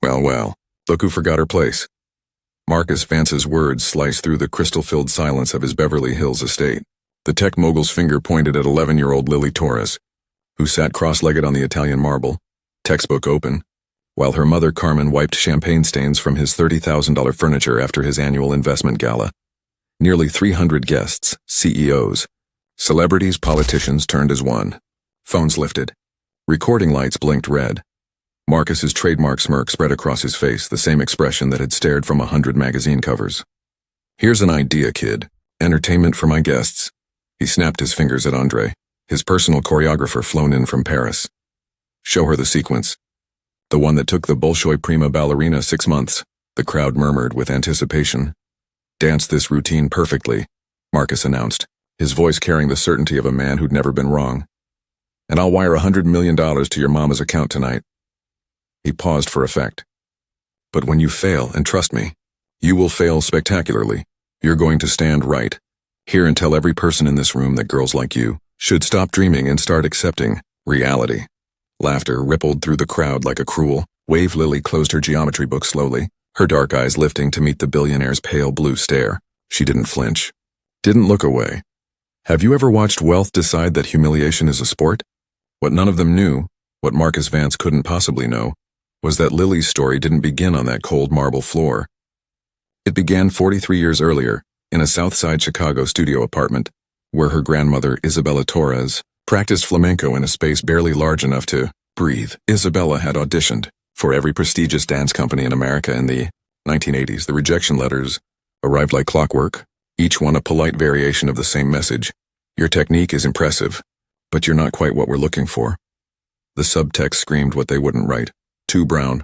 Well, well, look who forgot her place. Marcus Vance's words sliced through the crystal-filled silence of his Beverly Hills estate. The tech mogul's finger pointed at 11-year-old Lily Torres, who sat cross-legged on the Italian marble, textbook open, while her mother Carmen wiped champagne stains from his $30,000 furniture after his annual investment gala. Nearly 300 guests, CEOs, celebrities, politicians turned as one. Phones lifted. Recording lights blinked red. Marcus's trademark smirk spread across his face, the same expression that had stared from 100 magazine covers. Here's an idea, kid. Entertainment for my guests. He snapped his fingers at Andre, his personal choreographer flown in from Paris. Show her the sequence. The one that took the Bolshoi prima ballerina 6 months, the crowd murmured with anticipation. Dance this routine perfectly, Marcus announced, his voice carrying the certainty of a man who'd never been wrong. And I'll wire $100 million to your mama's account tonight. He paused for effect. But when you fail, and trust me, you will fail spectacularly, you're going to stand right here and tell every person in this room that girls like you should stop dreaming and start accepting reality. Laughter rippled through the crowd like a cruel wave. Lily closed her geometry book slowly, her dark eyes lifting to meet the billionaire's pale blue stare. She didn't flinch. Didn't look away. Have you ever watched wealth decide that humiliation is a sport? What none of them knew, what Marcus Vance couldn't possibly know, was that Lily's story didn't begin on that cold marble floor. It began 43 years earlier, in a Southside Chicago studio apartment, where her grandmother, Isabella Torres, practiced flamenco in a space barely large enough to breathe. Isabella had auditioned for every prestigious dance company in America in the 1980s. The rejection letters arrived like clockwork, each one a polite variation of the same message. Your technique is impressive, but you're not quite what we're looking for. The subtext screamed what they wouldn't write. Too brown,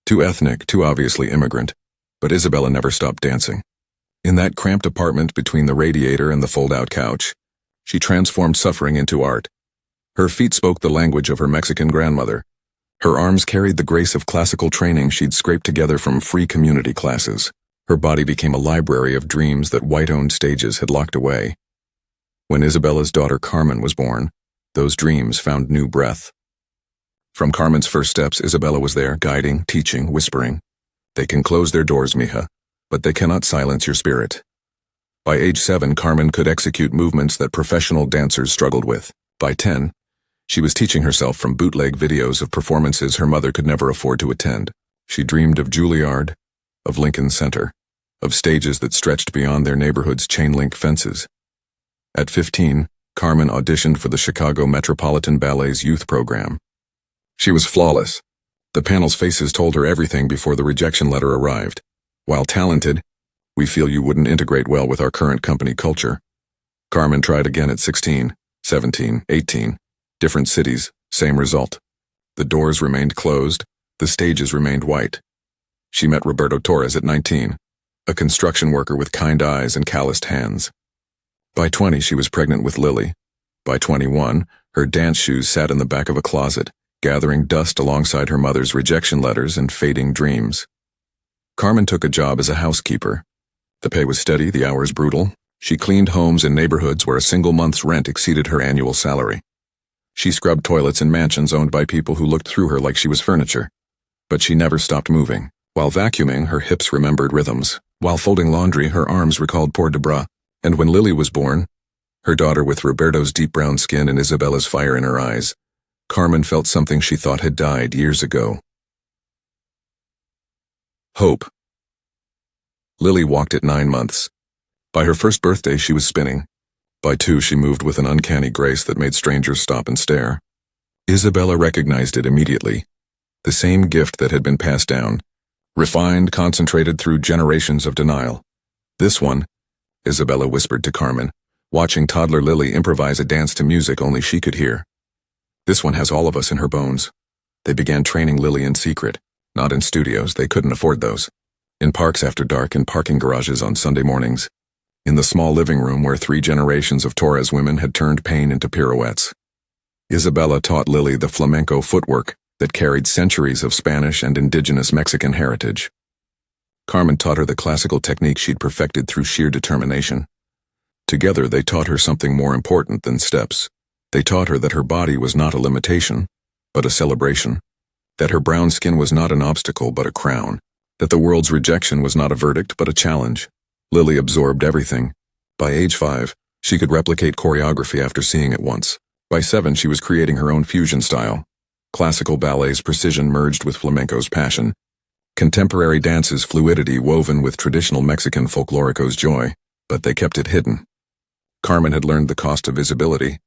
too ethnic, too obviously immigrant. But Isabella never stopped dancing. In that cramped apartment between the radiator and the fold-out couch, she transformed suffering into art. Her feet spoke the language of her Mexican grandmother. Her arms carried the grace of classical training she'd scraped together from free community classes. Her body became a library of dreams that white-owned stages had locked away. When Isabella's daughter Carmen was born, those dreams found new breath. From Carmen's first steps, Isabella was there, guiding, teaching, whispering. They can close their doors, mija, but they cannot silence your spirit. By age 7, Carmen could execute movements that professional dancers struggled with. By 10, she was teaching herself from bootleg videos of performances her mother could never afford to attend. She dreamed of Juilliard, of Lincoln Center, of stages that stretched beyond their neighborhood's chain-link fences. At 15, Carmen auditioned for the Chicago Metropolitan Ballet's youth program. She was flawless. The panel's faces told her everything before the rejection letter arrived. While talented, we feel you wouldn't integrate well with our current company culture. Carmen tried again at 16, 17, 18. Different cities, same result. The doors remained closed, the stages remained white. She met Roberto Torres at 19, a construction worker with kind eyes and calloused hands. By 20, she was pregnant with Lily. By 21, her dance shoes sat in the back of a closet, gathering dust alongside her mother's rejection letters and fading dreams. Carmen took a job as a housekeeper. The pay was steady, the hours brutal. She cleaned homes in neighborhoods where a single month's rent exceeded her annual salary. She scrubbed toilets in mansions owned by people who looked through her like she was furniture. But she never stopped moving. While vacuuming, her hips remembered rhythms. While folding laundry, her arms recalled port de bras. And when Lily was born, her daughter with Roberto's deep brown skin and Isabella's fire in her eyes, Carmen felt something she thought had died years ago. Hope. Lily walked at 9 months. By her first birthday, she was spinning. By 2, she moved with an uncanny grace that made strangers stop and stare. Isabella recognized it immediately. The same gift that had been passed down, refined, concentrated through generations of denial. This one, Isabella whispered to Carmen, watching toddler Lily improvise a dance to music only she could hear. This one has all of us in her bones. They began training Lily in secret, not in studios, they couldn't afford those. In parks after dark, in parking garages on Sunday mornings. In the small living room where 3 generations of Torres women had turned pain into pirouettes. Isabella taught Lily the flamenco footwork that carried centuries of Spanish and indigenous Mexican heritage. Carmen taught her the classical technique she'd perfected through sheer determination. Together, they taught her something more important than steps. They taught her that her body was not a limitation, but a celebration. that her brown skin was not an obstacle but a crown, that the world's rejection was not a verdict but a challenge. Lily absorbed everything. By age 5, she could replicate choreography after seeing it once. By 7, she was creating her own fusion style. Classical ballet's precision merged with flamenco's passion. Contemporary dance's fluidity woven with traditional Mexican folklorico's joy, but they kept it hidden. Carmen had learned the cost of visibility.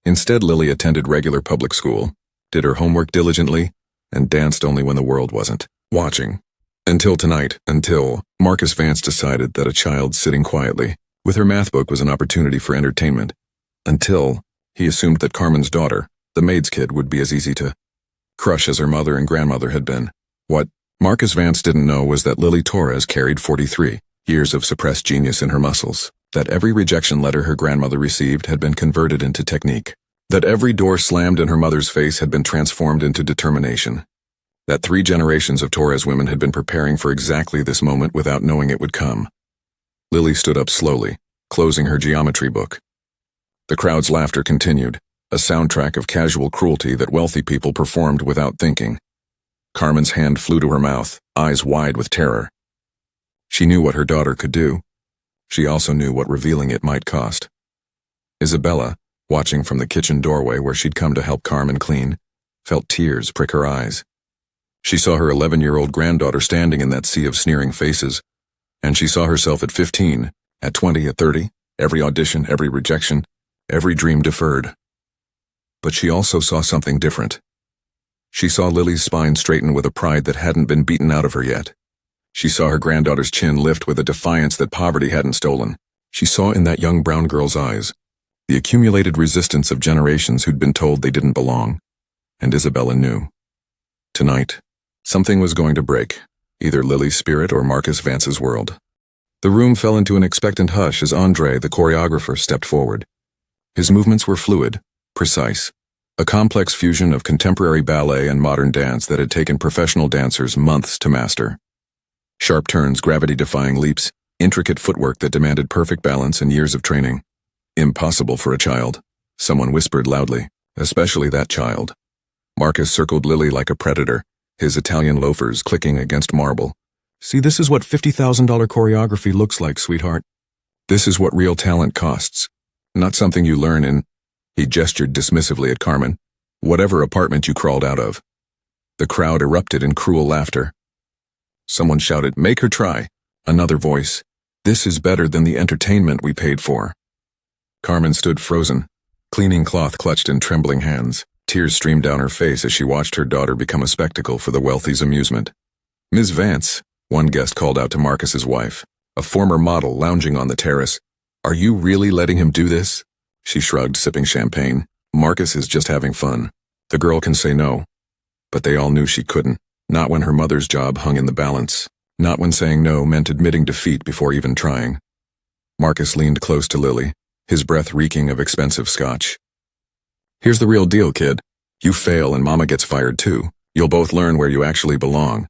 Instead, Lily attended regular public school, did her homework diligently, and danced only when the world wasn't watching. Until tonight, until Marcus Vance decided that a child sitting quietly with her math book was an opportunity for entertainment. Until he assumed that Carmen's daughter, the maid's kid, would be as easy to crush as her mother and grandmother had been. What Marcus Vance didn't know was that Lily Torres carried 43 years of suppressed genius in her muscles, that every rejection letter her grandmother received had been converted into technique, that every door slammed in her mother's face had been transformed into determination, that 3 generations of Torres women had been preparing for exactly this moment without knowing it would come. Lily stood up slowly, closing her geometry book. The crowd's laughter continued, a soundtrack of casual cruelty that wealthy people performed without thinking. Carmen's hand flew to her mouth, eyes wide with terror. She knew what her daughter could do. She also knew what revealing it might cost. Isabella, watching from the kitchen doorway where she'd come to help Carmen clean, felt tears prick her eyes. She saw her 11-year-old granddaughter standing in that sea of sneering faces, and she saw herself at 15, at 20, at 30, every audition, every rejection, every dream deferred. But she also saw something different. She saw Lily's spine straighten with a pride that hadn't been beaten out of her yet. She saw her granddaughter's chin lift with a defiance that poverty hadn't stolen. She saw in that young brown girl's eyes the accumulated resistance of generations who'd been told they didn't belong. And Isabella knew. Tonight, something was going to break, either Lily's spirit or Marcus Vance's world. The room fell into an expectant hush as Andre, the choreographer, stepped forward. His movements were fluid, precise, a complex fusion of contemporary ballet and modern dance that had taken professional dancers months to master. Sharp turns, gravity-defying leaps, intricate footwork that demanded perfect balance and years of training. Impossible for a child, someone whispered loudly, especially that child. Marcus circled Lily like a predator, his Italian loafers clicking against marble. See, this is what $50,000 choreography looks like, sweetheart. This is what real talent costs. Not something you learn in, he gestured dismissively at Carmen, whatever apartment you crawled out of. The crowd erupted in cruel laughter. Someone shouted, "Make her try." Another voice, "This is better than the entertainment we paid for." Carmen stood frozen, cleaning cloth clutched in trembling hands. Tears streamed down her face as she watched her daughter become a spectacle for the wealthy's amusement. "Ms. Vance," one guest called out to Marcus's wife, a former model lounging on the terrace, "are you really letting him do this?" She shrugged, sipping champagne. "Marcus is just having fun. The girl can say no." But they all knew she couldn't, not when her mother's job hung in the balance, not when saying no meant admitting defeat before even trying. Marcus leaned close to Lily, his breath reeking of expensive scotch. "Here's the real deal, kid. You fail and Mama gets fired too. You'll both learn where you actually belong."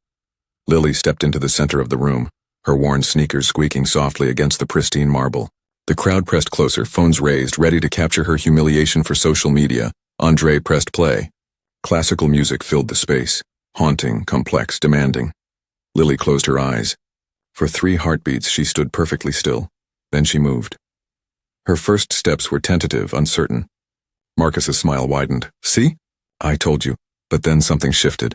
Lily stepped into the center of the room, her worn sneakers squeaking softly against the pristine marble. The crowd pressed closer, phones raised, ready to capture her humiliation for social media. Andre pressed play. Classical music filled the space, haunting, complex, demanding. Lily closed her eyes. For 3 heartbeats she stood perfectly still. Then she moved. Her first steps were tentative, uncertain. Marcus's smile widened. "See? I told you." But then something shifted.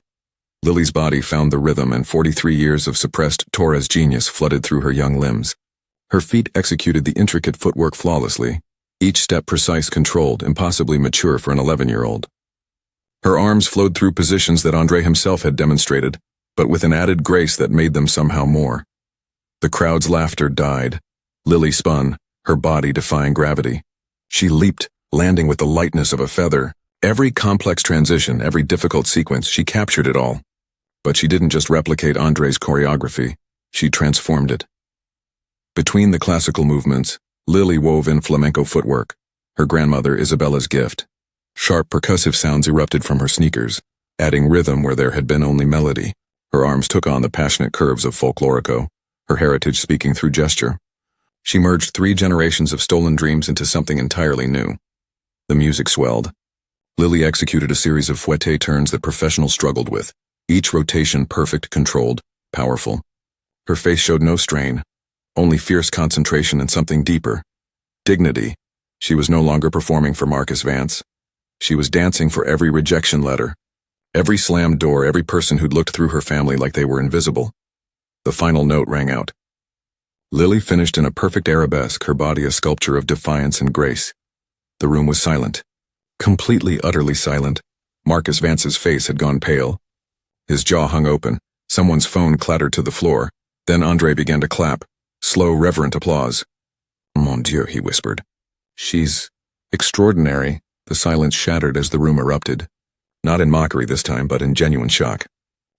Lily's body found the rhythm and 43 years of suppressed Torres genius flooded through her young limbs. Her feet executed the intricate footwork flawlessly, each step precise, controlled, impossibly mature for an 11-year-old. Her arms flowed through positions that Andre himself had demonstrated, but with an added grace that made them somehow more. The crowd's laughter died. Lily spun, her body defying gravity. She leaped, landing with the lightness of a feather. Every complex transition, every difficult sequence, she captured it all. But she didn't just replicate Andre's choreography, she transformed it. Between the classical movements, Lily wove in flamenco footwork, her grandmother Isabella's gift. Sharp percussive sounds erupted from her sneakers, adding rhythm where there had been only melody. Her arms took on the passionate curves of folklorico, her heritage speaking through gesture. She merged 3 generations of stolen dreams into something entirely new. The music swelled. Lily executed a series of fouette turns that professionals struggled with, Each rotation perfect, controlled, powerful. Her face showed no strain, only fierce concentration and something deeper. Dignity. She was no longer performing for Marcus Vance. She was dancing for every rejection letter, every slammed door, every person who'd looked through her family like they were invisible. The final note rang out. Lily finished in a perfect arabesque, her body a sculpture of defiance and grace. The room was silent. Completely, utterly silent. Marcus Vance's face had gone pale. His jaw hung open. Someone's phone clattered to the floor. Then Andre began to clap. Slow, reverent applause. Mon Dieu, he whispered. She's extraordinary. The silence shattered as the room erupted. Not in mockery this time, but in genuine shock.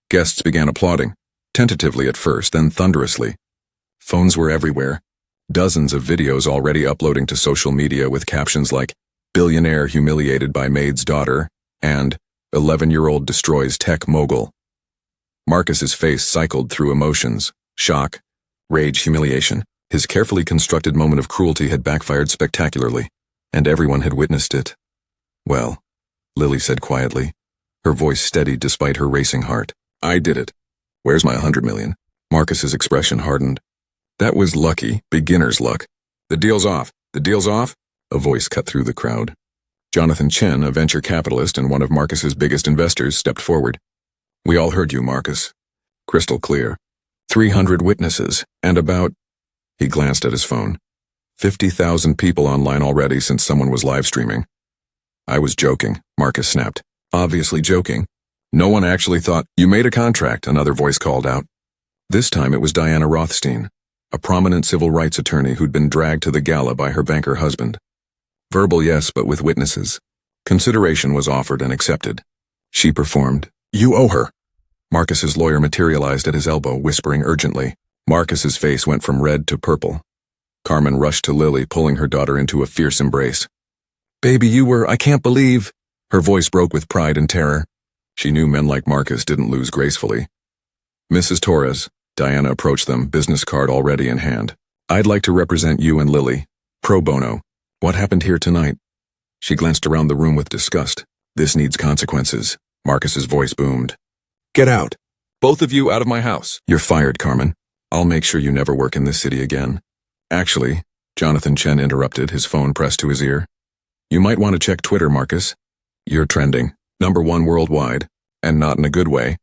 Guests began applauding, tentatively at first, then thunderously. Phones were everywhere. Dozens of videos already uploading to social media with captions like, "Billionaire humiliated by Maid's daughter," and 11-year-old destroys tech mogul. Marcus's face cycled through emotions, shock, rage, humiliation. His carefully constructed moment of cruelty had backfired spectacularly, and everyone had witnessed it. Well, Lily said quietly, her voice steady despite her racing heart. I did it. Where's my 100 million? Marcus's expression hardened. That was lucky, beginner's luck. The deal's off. The deal's off? A voice cut through the crowd. Jonathan Chen, a venture capitalist and one of Marcus's biggest investors, stepped forward. We all heard you, Marcus. Crystal clear. 300 witnesses, and about... He glanced at his phone. 50,000 people online already since someone was live streaming. I was joking, Marcus snapped. Obviously joking. No one actually thought, you made a contract, another voice called out. This time it was Diana Rothstein, a prominent civil rights attorney who'd been dragged to the gala by her banker husband. Verbal yes, but with witnesses. Consideration was offered and accepted. She performed. You owe her. Marcus's lawyer materialized at his elbow, whispering urgently. Marcus's face went from red to purple. Carmen rushed to Lily, pulling her daughter into a fierce embrace. Baby, I can't believe... Her voice broke with pride and terror. She knew men like Marcus didn't lose gracefully. Mrs. Torres, Diana approached them, business card already in hand. I'd like to represent you and Lily. Pro bono. What happened here tonight? She glanced around the room with disgust. This needs consequences. Marcus's voice boomed. Get out. Both of you out of my house. You're fired, Carmen. I'll make sure you never work in this city again. Actually, Jonathan Chen interrupted, his phone pressed to his ear. You might want to check Twitter, Marcus. You're trending. #1 worldwide. And not in a good way.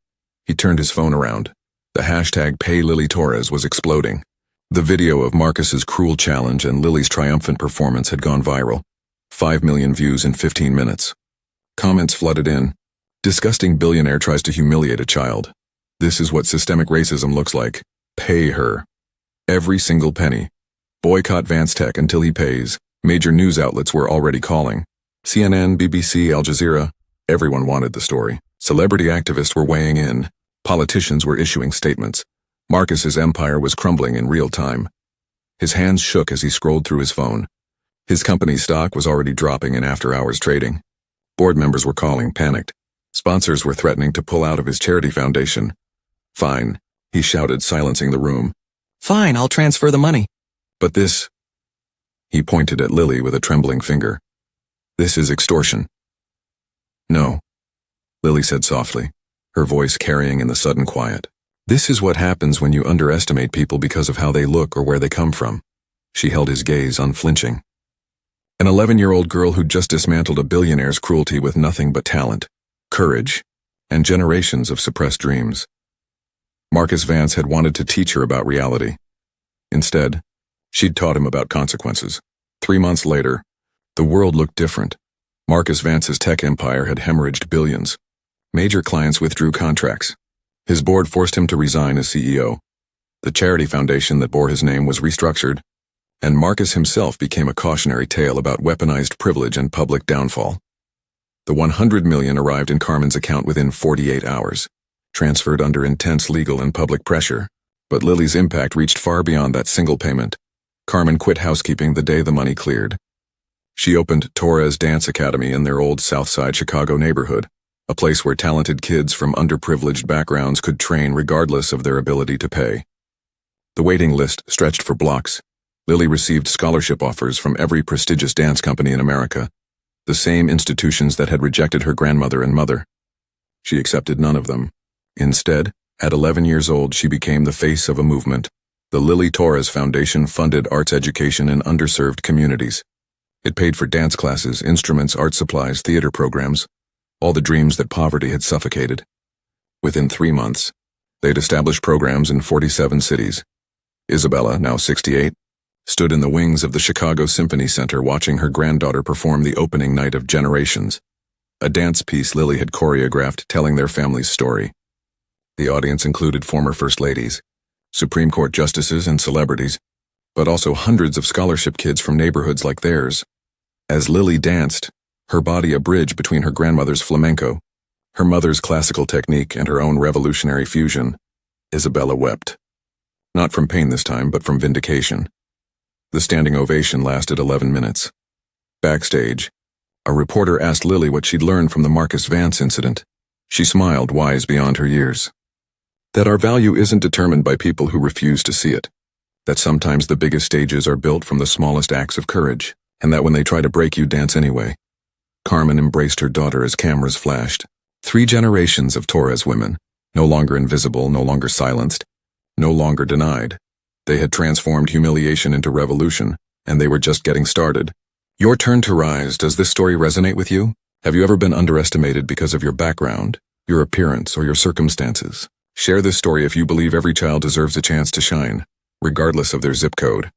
He turned his phone around. The hashtag #PayLilyTorres was exploding. The video of Marcus's cruel challenge and Lily's triumphant performance had gone viral. 5 million views in 15 minutes. Comments flooded in. Disgusting billionaire tries to humiliate a child. This is what systemic racism looks like. Pay her. Every single penny. Boycott Vance Tech until he pays. Major news outlets were already calling. CNN, BBC, Al Jazeera. Everyone wanted the story. Celebrity activists were weighing in. Politicians were issuing statements. Marcus's empire was crumbling in real time. His hands shook as he scrolled through his phone. His company's stock was already dropping in after-hours trading. Board members were calling, panicked. Sponsors were threatening to pull out of his charity foundation. Fine, he shouted, silencing the room. Fine, I'll transfer the money. But this... He pointed at Lily with a trembling finger. This is extortion. No, Lily said softly, her voice carrying in the sudden quiet. This is what happens when you underestimate people because of how they look or where they come from. She held his gaze, unflinching. An 11-year-old girl who'd just dismantled a billionaire's cruelty with nothing but talent, courage, and generations of suppressed dreams. Marcus Vance had wanted to teach her about reality. Instead, she'd taught him about consequences. 3 months later, the world looked different. Marcus Vance's tech empire had hemorrhaged billions. Major clients withdrew contracts. His board forced him to resign as CEO. The charity foundation that bore his name was restructured, and Marcus himself became a cautionary tale about weaponized privilege and public downfall. The 100 million arrived in Carmen's account within 48 hours, transferred under intense legal and public pressure. But Lily's impact reached far beyond that single payment. Carmen quit housekeeping the day the money cleared. She opened Torres Dance Academy in their old Southside Chicago neighborhood, a place where talented kids from underprivileged backgrounds could train regardless of their ability to pay. The waiting list stretched for blocks. Lily received scholarship offers from every prestigious dance company in America, the same institutions that had rejected her grandmother and mother. She accepted none of them. Instead, at 11 years old, she became the face of a movement. The Lily Torres Foundation funded arts education in underserved communities. It paid for dance classes, instruments, art supplies, theater programs, all the dreams that poverty had suffocated. Within 3 months, they'd established programs in 47 cities. Isabella, now 68, stood in the wings of the Chicago Symphony Center watching her granddaughter perform the opening night of Generations, a dance piece Lily had choreographed telling their family's story. The audience included former First Ladies, Supreme Court justices, and celebrities, but also hundreds of scholarship kids from neighborhoods like theirs. As Lily danced, her body a bridge between her grandmother's flamenco, her mother's classical technique, and her own revolutionary fusion, Isabella wept. Not from pain this time, but from vindication. The standing ovation lasted 11 minutes. Backstage, a reporter asked Lily what she'd learned from the Marcus Vance incident. She smiled, wise beyond her years. That our value isn't determined by people who refuse to see it. That sometimes the biggest stages are built from the smallest acts of courage, and that when they try to break you, dance anyway. Carmen embraced her daughter as cameras flashed. 3 generations of Torres women, no longer invisible, no longer silenced, no longer denied. They had transformed humiliation into revolution, and they were just getting started. Your turn to rise. Does this story resonate with you? Have you ever been underestimated because of your background, your appearance, or your circumstances? Share this story if you believe every child deserves a chance to shine, regardless of their zip code.